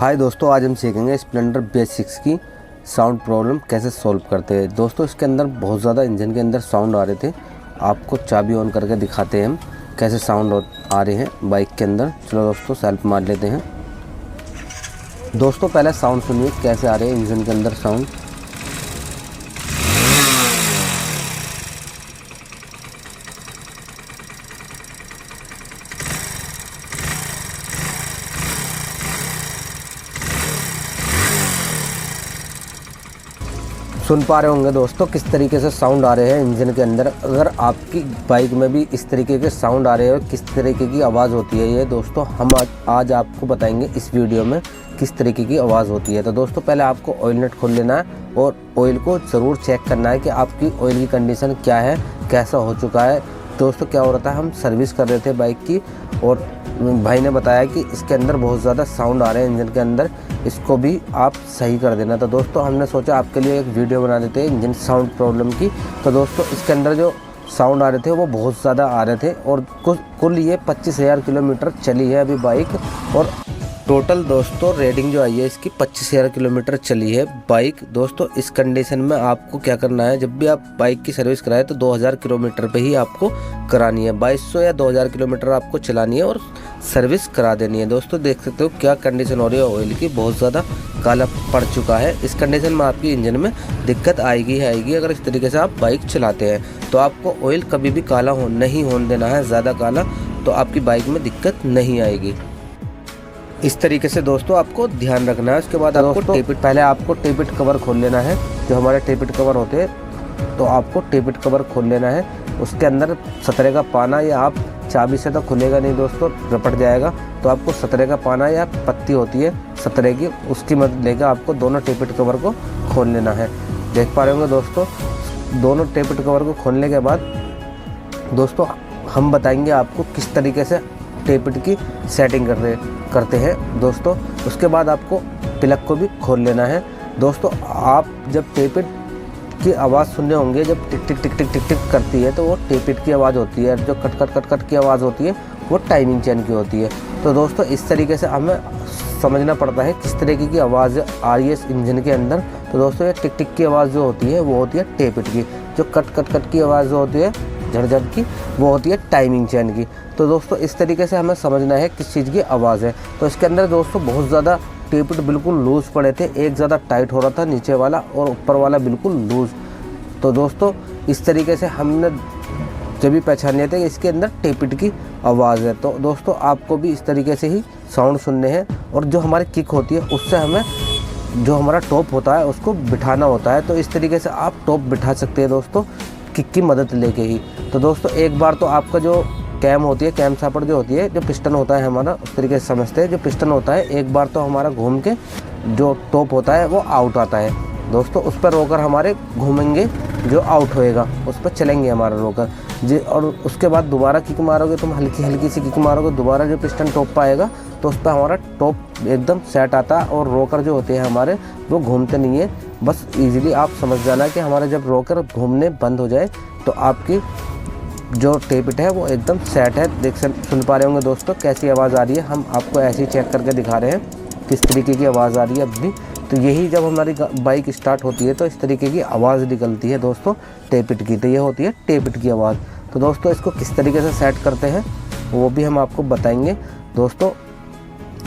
हाय दोस्तों, आज हम सीखेंगे स्प्लेंडर बेसिक्स की साउंड प्रॉब्लम कैसे सॉल्व करते हैं। दोस्तों इसके अंदर बहुत ज़्यादा इंजन के अंदर साउंड आ रहे थे। आपको चाबी ऑन करके दिखाते हैं हम कैसे साउंड आ रहे हैं बाइक के अंदर। चलो दोस्तों सेल्फ मार लेते हैं। दोस्तों पहले साउंड सुनिए कैसे आ रहे हैं इंजन के अंदर साउंड। सुन पा रहे होंगे दोस्तों किस तरीके से साउंड आ रहे हैं इंजन के अंदर। अगर आपकी बाइक में भी इस तरीके के साउंड आ रहे हैं, किस तरीके की आवाज़ होती है ये दोस्तों हम आज आपको बताएंगे इस वीडियो में किस तरीके की आवाज़ होती है। तो दोस्तों पहले आपको ऑयल नट खोल लेना है और ऑयल को ज़रूर चेक करना है कि आपकी ऑयल की कंडीशन क्या है, कैसा हो चुका है। दोस्तों क्या हो रहा था, हम सर्विस कर रहे थे बाइक की और भाई ने बताया कि इसके अंदर बहुत ज़्यादा साउंड आ रहे हैं इंजन के अंदर, इसको भी आप सही कर देना। तो दोस्तों हमने सोचा आपके लिए एक वीडियो बना देते हैं इंजन साउंड प्रॉब्लम की। तो दोस्तों इसके अंदर जो साउंड आ रहे थे वो बहुत ज़्यादा आ रहे थे और कुल ये 25,000 किलोमीटर चली है अभी बाइक। और टोटल दोस्तों रेटिंग जो आई है इसकी 25,000 किलोमीटर चली है बाइक। दोस्तों इस कंडीशन में आपको क्या करना है, जब भी आप बाइक की सर्विस कराएं तो 2000 किलोमीटर पे ही आपको करानी है। 2200 या 2000 किलोमीटर आपको चलानी है और सर्विस करा देनी है। दोस्तों देख सकते हो क्या कंडीशन हो रही है ऑयल की, बहुत ज़्यादा काला पड़ चुका है। इस कंडीशन में आपकी इंजन में दिक्कत आएगी अगर इस तरीके से आप बाइक चलाते हैं। तो आपको ऑयल कभी भी काला नहीं होने देना है, ज़्यादा काला, तो आपकी बाइक में दिक्कत नहीं आएगी। इस तरीके से दोस्तों आपको ध्यान रखना है। उसके बाद आपको पहले आपको टेपिट कवर खोल लेना है। जो हमारे टेपिट कवर होते हैं तो आपको टेपिट कवर खोल लेना है। उसके अंदर सतरे का पाना, या आप चाबी से तो खुलेगा नहीं दोस्तों, रपट जाएगा। तो आपको सतरे का पाना या पत्ती होती है सतरे की, उसकी मदद लेकर आपको दोनों टेपिट कवर को खोल लेना है। देख पा रहे होंगे दोस्तों, दोनों टेपिट कवर को खोलने के बाद दोस्तों हम बताएंगे आपको किस तरीके से टेपिट की सेटिंग करते हैं दोस्तों। उसके बाद आपको प्लग को भी खोल लेना है। दोस्तों आप जब टेपिट की आवाज़ सुनने होंगे, जब टिक टिक टिक टिक टिक टिक करती है तो वो टेपिट की आवाज़ होती है। जो कट कट कट कट की आवाज़ होती है वो टाइमिंग चेन की होती है। तो दोस्तों इस तरीके से हमें समझना पड़ता है किस तरीके की आवाज़ आ रही है इस इंजन के अंदर। तो दोस्तों ये टिक टिक की आवाज़ जो होती है वो होती है टेपिट की। जो कट कट कट की आवाज़ जो होती है झड़झड़ की वो होती है टाइमिंग चेन की। तो दोस्तों इस तरीके से हमें समझना है किस चीज़ की आवाज़ है। तो इसके अंदर दोस्तों बहुत ज़्यादा टेपिट बिल्कुल लूज़ पड़े थे, एक ज़्यादा टाइट हो रहा था नीचे वाला और ऊपर वाला बिल्कुल लूज़। तो दोस्तों इस तरीके से हमने जब भी पहचाने थे कि इसके अंदर टेपिट की आवाज़ है। तो दोस्तों आपको भी इस तरीके से ही साउंड सुनने हैं। और जो हमारी किक होती है उससे हमें जो हमारा टॉप होता है उसको बिठाना होता है। तो इस तरीके से आप टॉप बिठा सकते हैं दोस्तों किक की मदद लेके ही। तो दोस्तों एक बार तो आपका जो कैम होती है, कैम सापड़ जो होती है, जो पिस्टन होता है हमारा, उस तरीके से समझते हैं। जो पिस्टन होता है एक बार तो हमारा घूम के जो टॉप होता है वो आउट आता है दोस्तों। उस पर रोकर हमारे घूमेंगे, जो आउट होएगा उस पर चलेंगे हमारा रोकर जी। और उसके बाद दोबारा किक मारोगे, तुम हल्की हल्की सी किक मारोगे, दोबारा जो पिस्टन टॉप पर आएगा तो उस पर हमारा टॉप एकदम सेट आता है और रोकर जो होते हैं हमारे वो घूमते नहीं है। बस इजीली आप समझ जाना कि हमारे जब रोकर घूमने बंद हो जाए तो आपकी जो टेपिट है वो एकदम सेट है। सुन पा रहे होंगे दोस्तों कैसी आवाज़ आ रही है। हम आपको ऐसे ही चेक करके दिखा रहे हैं किस तरीके की आवाज़ आ रही है अब भी। तो यही जब हमारी बाइक स्टार्ट होती है तो इस तरीके की आवाज़ निकलती है दोस्तों टेपिट की। तो ये होती है टेपिट की आवाज़। तो दोस्तों इसको किस तरीके से सेट करते हैं वो भी हम आपको बताएंगे दोस्तों।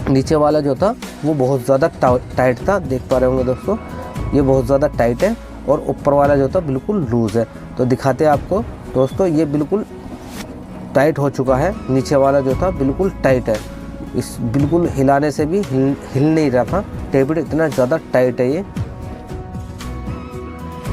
नीचे वाला जो था वो बहुत ज़्यादा टाइट था, देख पा रहे होंगे दोस्तों, ये बहुत ज़्यादा टाइट है। और ऊपर वाला जो था बिल्कुल लूज़ है। तो दिखाते हैं आपको दोस्तों, ये बिल्कुल टाइट हो चुका है। नीचे वाला जो था बिल्कुल टाइट है, इस बिल्कुल हिलाने से भी हिल नहीं रहा था। टेपिट इतना ज़्यादा टाइट है ये।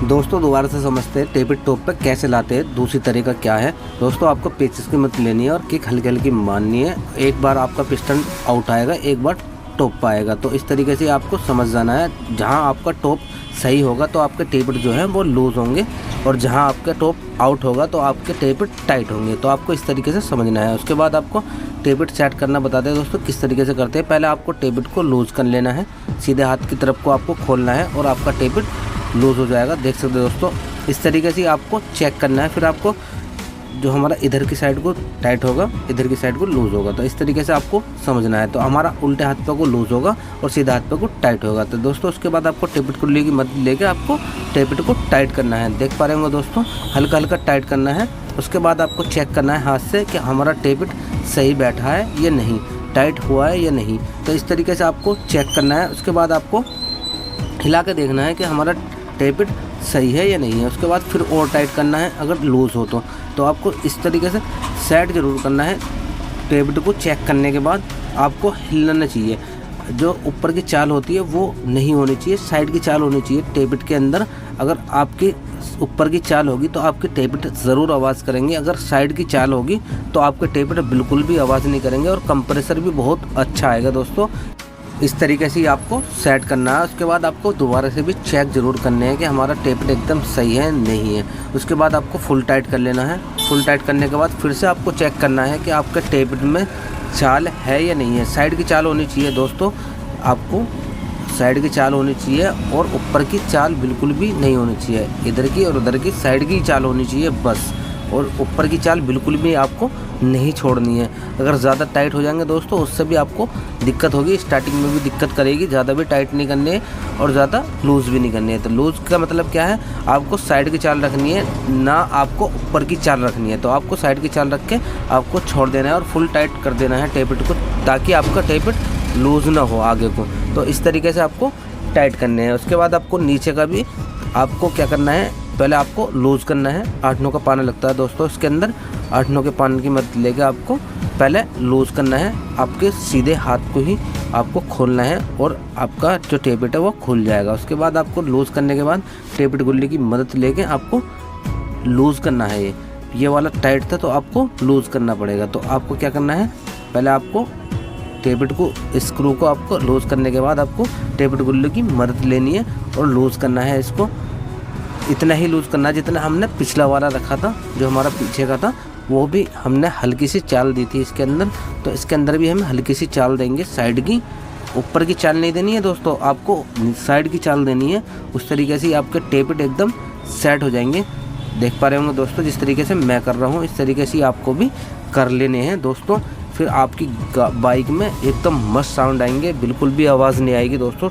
दोस्तों दोबारा से समझते हैं टेपिट टॉप पे कैसे लाते हैं। दूसरी तरीका क्या है दोस्तों, आपको पेचेस की मदद लेनी है और किक हल्की हल्की मारनी है। एक बार आपका पिस्टन आउट आएगा, एक बार टॉप पर आएगा। तो इस तरीके से आपको समझ जाना है। जहाँ आपका टॉप सही होगा तो आपके टेपिट जो है वो लूज़ होंगे, और जहाँ आपका टॉप आउट होगा तो आपके टेपिट टाइट होंगे। तो आपको इस तरीके से समझना है। उसके बाद आपको टेपिट सेट करना बताते हैं दोस्तों किस तरीके से करते हैं। पहले आपको टेपिट को लूज़ कर लेना है, सीधे हाथ की तरफ को आपको खोलना है और आपका टेपिट लूज़ हो जाएगा। देख सकते हो दोस्तों इस तरीके से आपको चेक करना है। फिर आपको जो हमारा इधर की साइड को टाइट होगा, इधर की साइड को लूज़ होगा। तो इस तरीके से आपको समझना है। तो हमारा उल्टे हाथ पे को लूज़ होगा और सीधा हाथ पे को टाइट होगा। तो दोस्तों उसके बाद आपको टेपिट कुल्ली की मदद लेके आपको टेपिट को टाइट करना है। देख पा रहे होंगे दोस्तों, हल्का हल्का टाइट करना है। उसके बाद आपको चेक करना है हाथ से कि हमारा टेपिट सही बैठा है या नहीं, टाइट हुआ है या नहीं। तो इस तरीके से आपको चेक करना है। उसके बाद आपको हिला के देखना है कि हमारा टेपिट सही है या नहीं है। उसके बाद फिर और टाइट करना है अगर लूज़ हो तो आपको इस तरीके से सेट ज़रूर करना है। टेपिट को चेक करने के बाद आपको हिलना चाहिए। जो ऊपर की चाल होती है वो नहीं होनी चाहिए, साइड की चाल होनी चाहिए टेपिट के अंदर। अगर आपकी ऊपर की चाल होगी तो आपके टेपिट ज़रूर आवाज़ करेंगे। अगर साइड की चाल होगी तो आपके टेपिट बिल्कुल भी आवाज़ नहीं करेंगे और कंप्रेसर भी बहुत अच्छा आएगा। दोस्तों इस तरीके से ही आपको सेट करना है। उसके बाद आपको दोबारा से भी चेक ज़रूर करने हैं कि हमारा टेपिट एकदम सही है नहीं है। उसके बाद आपको फुल टाइट कर लेना है। फुल टाइट करने के बाद फिर से आपको चेक करना है कि आपके टेपिट में चाल है या नहीं है। साइड की चाल होनी चाहिए दोस्तों, आपको साइड की चाल होनी चाहिए और ऊपर की चाल बिल्कुल भी नहीं होनी चाहिए। इधर की और उधर की साइड की चाल होनी चाहिए बस, और ऊपर की चाल बिल्कुल भी आपको नहीं छोड़नी है। अगर ज़्यादा टाइट हो जाएंगे दोस्तों उससे भी आपको दिक्कत होगी, स्टार्टिंग में भी दिक्कत करेगी। ज़्यादा भी टाइट नहीं करनी है और ज़्यादा लूज़ भी नहीं करनी है। तो लूज़ का मतलब क्या है, आपको साइड की चाल रखनी है, ना आपको ऊपर की चाल रखनी है। तो आपको साइड की चाल रख के आपको छोड़ देना है और फुल टाइट कर देना है टेपिट को, ताकि आपका टेपिट लूज़ ना हो आगे को। तो इस तरीके से आपको टाइट करने हैं। उसके बाद आपको नीचे का भी आपको क्या करना है, पहले आपको लूज़ करना है। 8-9 का पाना लगता है दोस्तों इसके अंदर। 8-9 के पान की मदद लेकर आपको पहले लूज़ करना है। आपके सीधे हाथ को ही आपको खोलना है और आपका जो टेपिट है वो खुल जाएगा। उसके बाद आपको लूज़ करने के बाद टेपिट गुल्ली की मदद लेके आपको लूज़ करना है। ये वाला टाइट था तो आपको लूज़ करना पड़ेगा। तो आपको क्या करना है, पहले आपको टेपिट को, स्क्रू को आपको लूज़ करने के बाद आपको टेपिट गुल्ली की मदद लेनी है और लूज़ करना है। इसको इतना ही लूज़ करना है जितना हमने पिछला वाला रखा था, जो हमारा पीछे का था वो भी हमने हल्की सी चाल दी थी इसके अंदर। तो इसके अंदर भी हम हल्की सी चाल देंगे, साइड की। ऊपर की चाल नहीं देनी है दोस्तों, आपको साइड की चाल देनी है। उस तरीके से आपके टेपिट एकदम सेट हो जाएंगे। देख पा रहे होंगे दोस्तों, जिस तरीके से मैं कर रहा हूँ इस तरीके से आपको भी कर लेने हैं दोस्तों। फिर आपकी बाइक में एकदम मस्त साउंड आएंगे, बिल्कुल भी आवाज़ नहीं आएगी दोस्तों।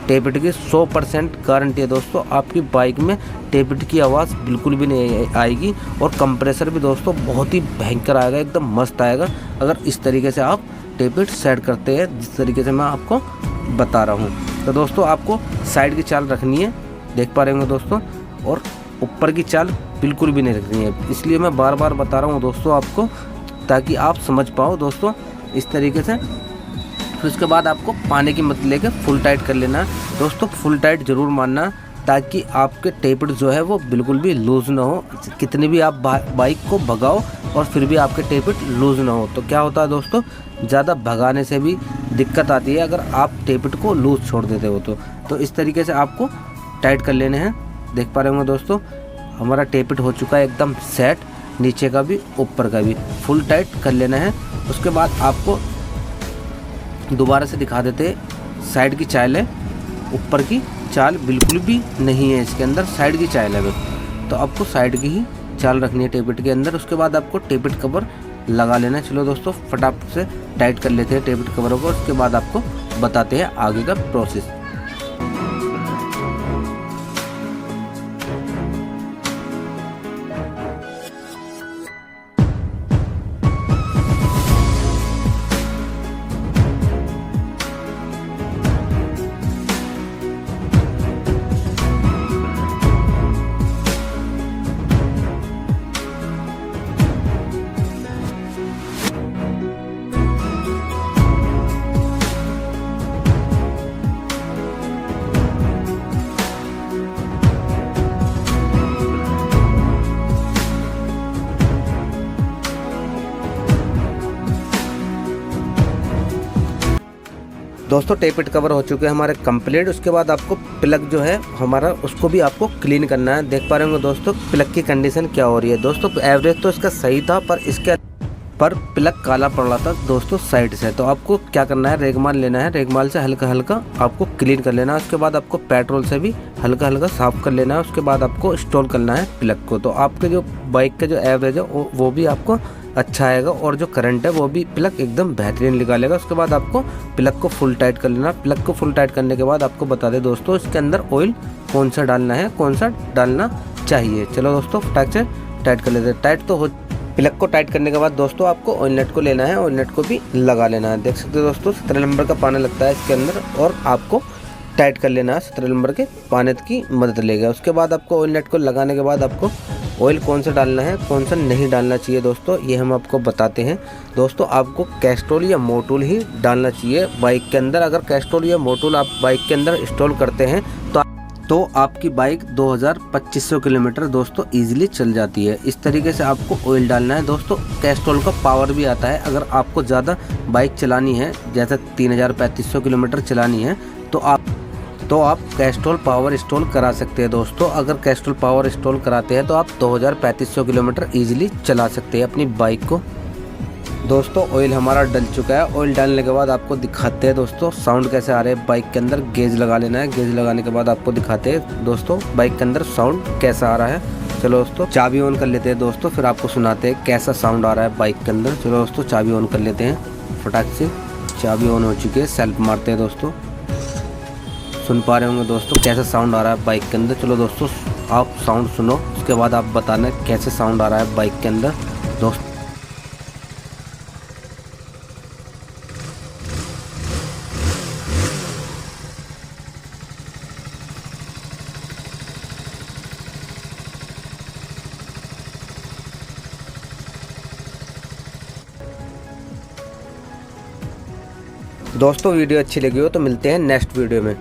टेपिट की 100% गारंटी है दोस्तों, आपकी बाइक में टेपिट की आवाज़ बिल्कुल भी नहीं आएगी। और कंप्रेसर भी दोस्तों बहुत ही भयंकर आएगा, एकदम मस्त आएगा अगर इस तरीके से आप टेपिट सेट करते हैं, जिस तरीके से मैं आपको बता रहा हूँ। तो दोस्तों आपको साइड की चाल रखनी है, देख पा रहे होंगे दोस्तों, और ऊपर की चाल बिल्कुल भी नहीं रखनी है। इसलिए मैं बार बार बता रहा हूँ दोस्तों आपको, ताकि आप समझ पाओ दोस्तों इस तरीके से। फिर उसके बाद आपको पानी की मदद लेकर फुल टाइट कर लेना दोस्तों। फुल टाइट ज़रूर मारना, ताकि आपके टेपिट जो है वो बिल्कुल भी लूज़ ना हो। कितनी भी आप बाइक को भगाओ और फिर भी आपके टेपिट लूज़ ना हो। तो क्या होता है दोस्तों, ज़्यादा भगाने से भी दिक्कत आती है अगर आप टेपिट को लूज़ छोड़ देते हो। तो इस तरीके से आपको टाइट कर लेने हैं। देख पा रहे होंगे दोस्तों, हमारा टेपिट हो चुका है एकदम सेट, नीचे का भी ऊपर का भी फुल टाइट कर लेना है। उसके बाद आपको दोबारा से दिखा देते, साइड की चाल है, ऊपर की चाल बिल्कुल भी नहीं है इसके अंदर, साइड की चाल है। तो आपको साइड की ही चाल रखनी है टेपिट के अंदर। उसके बाद आपको टेपिट कवर लगा लेना है। चलो दोस्तों फटाफट से टाइट कर लेते हैं टेपिट कवर को, उसके बाद आपको बताते हैं आगे का प्रोसेस। दोस्तों टेपिट कवर हो चुके हैं हमारे कंप्लीट। उसके बाद आपको प्लग जो है हमारा, उसको भी आपको क्लीन करना है। देख पा रहे होंगे दोस्तों प्लग की कंडीशन क्या हो रही है। दोस्तों एवरेज तो इसका सही था, पर इसके पर प्लग काला पड़ रहा था दोस्तों साइड से। तो आपको क्या करना है, रेगमाल लेना है, रेगमाल से हल्का हल्का आपको क्लीन कर लेना है। उसके बाद आपको पेट्रोल से भी हल्का हल्का साफ़ कर लेना है। उसके बाद आपको इंस्टॉल करना है प्लग को। तो आपके जो बाइक का जो एवरेज है वो भी आपको अच्छा आएगा और जो करंट है वो भी प्लग एकदम बेहतरीन निकालेगा। उसके बाद आपको प्लग को फुल टाइट कर लेना। प्लग को फुल टाइट करने के बाद आपको बता दें दोस्तों इसके अंदर ऑयल कौन सा डालना है, कौन सा डालना चाहिए। चलो दोस्तों फटाक से टाइट कर लेते हैं। टाइट तो हो प्लग को टाइट करने के बाद दोस्तों आपको ऑयल नेट को लेना है, ऑयल नेट को भी लगा लेना है। देख सकते हो दोस्तों 17 नंबर का पाना लगता है इसके अंदर और आपको टाइट कर लेना है 17 नंबर के पाने की मदद लेगा। उसके बाद आपको ऑयल नेट को लगाने के बाद आपको ऑयल कौन सा डालना है, कौन सा नहीं डालना चाहिए दोस्तों ये हम आपको बताते हैं। दोस्तों आपको कैस्ट्रॉल या मोटूल ही डालना चाहिए बाइक के अंदर। अगर कैस्ट्रॉल या मोटूल आप बाइक के अंदर इंस्टॉल करते हैं तो आपकी बाइक 2000-2500 किलोमीटर दोस्तों इजीली चल जाती है। इस तरीके से आपको ऑयल डालना है दोस्तों। कैस्ट्रॉल का पावर भी आता है। अगर आपको ज़्यादा बाइक चलानी है, जैसे 3000-3500 किलोमीटर चलानी है तो आप कैस्ट्रॉल पावर इंस्टॉल करा सकते हैं दोस्तों। अगर कैस्ट्रॉल पावर इंस्टॉल कराते हैं तो आप 2000-3500 किलोमीटर ईजिली चला सकते हैं अपनी बाइक को। दोस्तों ऑयल हमारा डल चुका है। ऑयल डालने के बाद आपको दिखाते हैं दोस्तों साउंड कैसे आ रहे हैं बाइक के अंदर। गेज लगा लेना है। गेज लगाने के बाद आपको दिखाते हैं दोस्तों बाइक के अंदर साउंड कैसा आ रहा है। चलो दोस्तों चाबी ऑन कर लेते हैं दोस्तों, फिर आपको सुनाते हैं कैसा साउंड आ रहा है बाइक के अंदर। चलो दोस्तों चाबी ऑन कर लेते हैं फटाक से। चाबी ऑन हो चुकी है। सेल्फ मारते हैं दोस्तों। सुन पा रहे होंगे दोस्तों कैसा साउंड आ रहा है बाइक के अंदर। चलो दोस्तों आप साउंड सुनो, उसके बाद आप बताना कैसे साउंड आ रहा है बाइक के अंदर दोस्तों। दोस्तों वीडियो अच्छी लगी हो तो मिलते हैं नेक्स्ट वीडियो में।